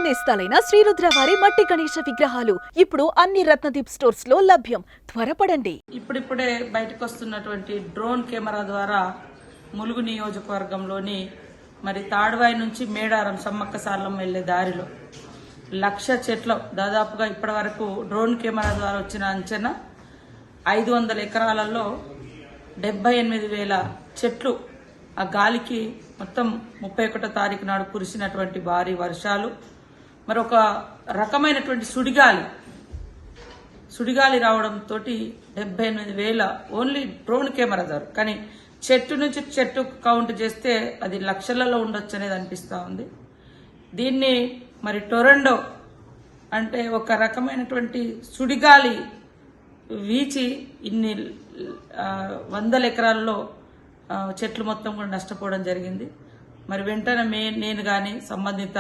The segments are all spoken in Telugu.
నేస్తాలైన శ్రీరుద్ర వారి మట్టి గణేశ విగ్రహాలు ఇప్పుడు అన్ని రత్నదీప్ స్టోర్స్ లో లభ్యం. త్వరపడండి. ఇప్పుడిప్పుడే బయటకు వస్తున్నటువంటి డ్రోన్ కెమెరా ద్వారా ములుగు నియోజకవర్గంలోని మరి తాడ్వాయి నుంచి మేడారం సమ్మక్క సార్లమ్మ వెళ్లే దారిలో 1,00,000 చెట్లు దాదాపుగా ఇప్పటి వరకు డ్రోన్ కెమెరా ద్వారా వచ్చిన అంచనా 500 ఎకరాలలో 78,000 చెట్లు ఆ గాలికి మొత్తం 31వ తారీఖు నాడు కురిసినటువంటి భారీ వర్షాలు మరొక రకమైనటువంటి సుడిగాలి రావడంతో 78,000 ఓన్లీ డ్రోన్ కెమెరా ద్వారా. కానీ చెట్టు నుంచి చెట్టు కౌంట్ చేస్తే అది లక్షలలో ఉండొచ్చు అనేది అనిపిస్తూ ఉంది. దీన్ని మరి టొరండో అంటే ఒక రకమైనటువంటి సుడిగాలి వీచి ఇన్ని 100 ఎకరాల్లో చెట్లు మొత్తం కూడా నష్టపోవడం జరిగింది. మరి వెంటనే నేను కానీ సంబంధిత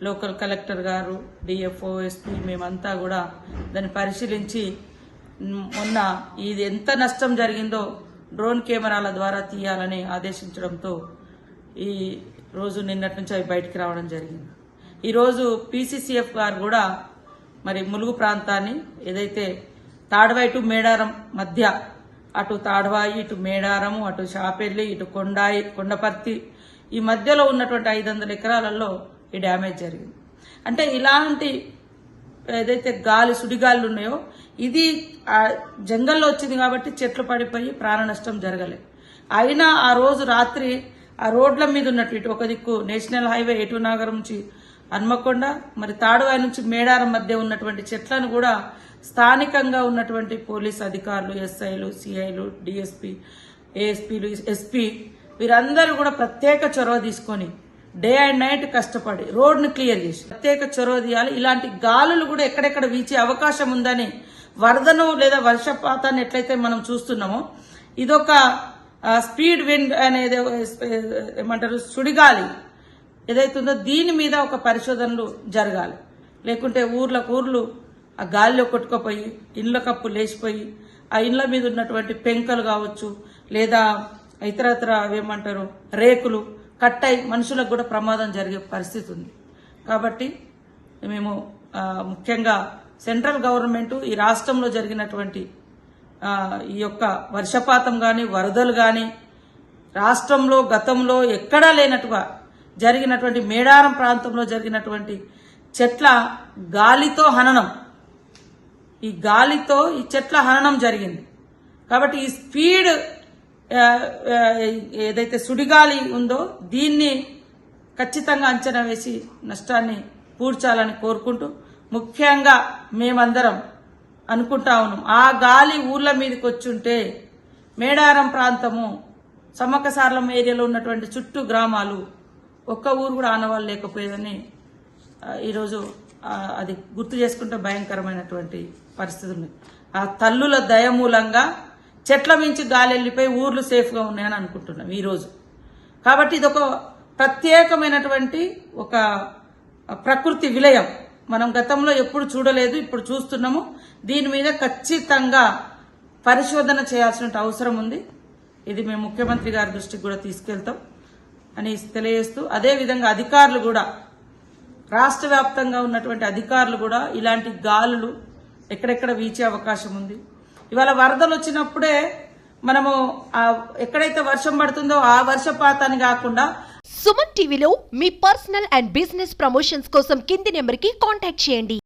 లోకల్ కలెక్టర్ గారు, డిఎఫ్ఓ, ఎస్పీ మేమంతా కూడా దాన్ని పరిశీలించి మొన్న ఇది ఎంత నష్టం జరిగిందో డ్రోన్ కెమెరాల ద్వారా తీయాలని ఆదేశించడంతో ఈ రోజు నిన్నటి నుంచి అవి బయటికి రావడం జరిగింది. ఈరోజు పీసీసీఎఫ్ గారు కూడా మరి ములుగు ప్రాంతాన్ని ఏదైతే తాడ్వాయి టు మేడారం మధ్య అటు తాడ్వాయి, ఇటు మేడారము, అటు షాపెల్లి, ఇటు కొండపర్తి ఈ మధ్యలో ఉన్నటువంటి 500 ఎకరాలలో ఈ డ్యామేజ్ జరిగింది. అంటే ఇలాంటి ఏదైతే సుడిగాలు ఉన్నాయో ఇది జంగల్లో వచ్చింది కాబట్టి చెట్లు పడిపోయి ప్రాణ నష్టం జరగలేదు. అయినా ఆ రోజు రాత్రి ఆ రోడ్ల మీద ఉన్నట్టు ఇటు ఒక దిక్కు నేషనల్ హైవే ఏటునాగరం నుంచి హన్మకొండ, మరి తాడువాయి నుంచి మేడారం మధ్య ఉన్నటువంటి చెట్లను కూడా స్థానికంగా ఉన్నటువంటి పోలీస్ అధికారులు, ఎస్ఐలు, సిఐలు, డిఎస్పీ, ఏఎస్పీలు, ఎస్పీ వీరందరూ కూడా ప్రత్యేక చొరవ తీసుకొని డే అండ్ నైట్ కష్టపడి రోడ్ను క్లియర్ చేసి ప్రత్యేక చొరవ తీయాలి. ఇలాంటి గాలులు కూడా ఎక్కడెక్కడ వీచే అవకాశం ఉందని, వరదను లేదా వర్షపాతాన్ని ఎట్లయితే మనం చూస్తున్నామో ఇదొక స్పీడ్ విండ్ అనేది ఏమంటారు సుడిగాలి ఏదైతే ఉందో దీని మీద ఒక పరిశోధనలు జరగాలి. లేకుంటే ఊర్లు ఆ గాలిలో కొట్టుకుపోయి ఇండ్ల కప్పు లేచిపోయి ఆ ఇండ్ల మీద ఉన్నటువంటి పెంకలు కావచ్చు లేదా ఇతరత్ర ఏమంటారు రేకులు కట్టయి మనుషులకు కూడా ప్రమాదం జరిగే పరిస్థితి ఉంది. కాబట్టి మేము ముఖ్యంగా సెంట్రల్ గవర్నమెంట్ ఈ రాష్ట్రంలో జరిగినటువంటి ఈ యొక్క వర్షపాతం కానీ వరదలు కానీ రాష్ట్రంలో గతంలో ఎక్కడా లేనట్టుగా జరిగినటువంటి మేడారం ప్రాంతంలో జరిగినటువంటి చెట్ల గాలితో హననం, ఈ చెట్ల హననం జరిగింది. కాబట్టి ఈ స్పీడ్ ఏదైతే సుడిగాలి ఉందో దీన్ని ఖచ్చితంగా అంచనా వేసి నష్టాన్ని పూడ్చాలని కోరుకుంటూ, ముఖ్యంగా మేమందరం అనుకుంటా ఉన్నాం ఆ గాలి ఊర్ల మీదకి వచ్చుంటే మేడారం ప్రాంతము సమ్మక్క సార్లమ్మ ఏరియాలో ఉన్నటువంటి చుట్టూ గ్రామాలు ఒక్క ఊరు కూడా ఆనవాళ్ళు లేకపోయేదని ఈరోజు అది గుర్తు చేసుకుంటే భయంకరమైనటువంటి పరిస్థితి ఉంది. ఆ తల్లుల దయ మూలంగా చెట్ల మించి గాలి వెళ్ళిపోయి ఊర్లు సేఫ్గా ఉన్నాయని అనుకుంటున్నాం ఈరోజు. కాబట్టి ఇదొక ప్రత్యేకమైనటువంటి ఒక ప్రకృతి విలయం మనం గతంలో ఎప్పుడు చూడలేదు, ఇప్పుడు చూస్తున్నాము. దీని మీద ఖచ్చితంగా పరిశోధన చేయాల్సిన అవసరం ఉంది. ఇది మేము ముఖ్యమంత్రి గారి దృష్టికి కూడా తీసుకెళ్తాం అని తెలియజేస్తూ, అదేవిధంగా అధికారులు కూడా రాష్ట్ర వ్యాప్తంగా ఉన్నటువంటి అధికారులు కూడా ఇలాంటి గాలులు ఎక్కడెక్కడ వీచే అవకాశం ఉంది. ఇవాళ వరదలు వచ్చినప్పుడే మనము ఎక్కడైతే వర్షం పడుతుందో ఆ వర్షపాతాన్ని కాకుండా సుమన్ టీవీలో మీ పర్సనల్ అండ్ బిజినెస్ ప్రమోషన్స్ కోసం కింది నెంబర్కి కాంటాక్ట్ చేయండి.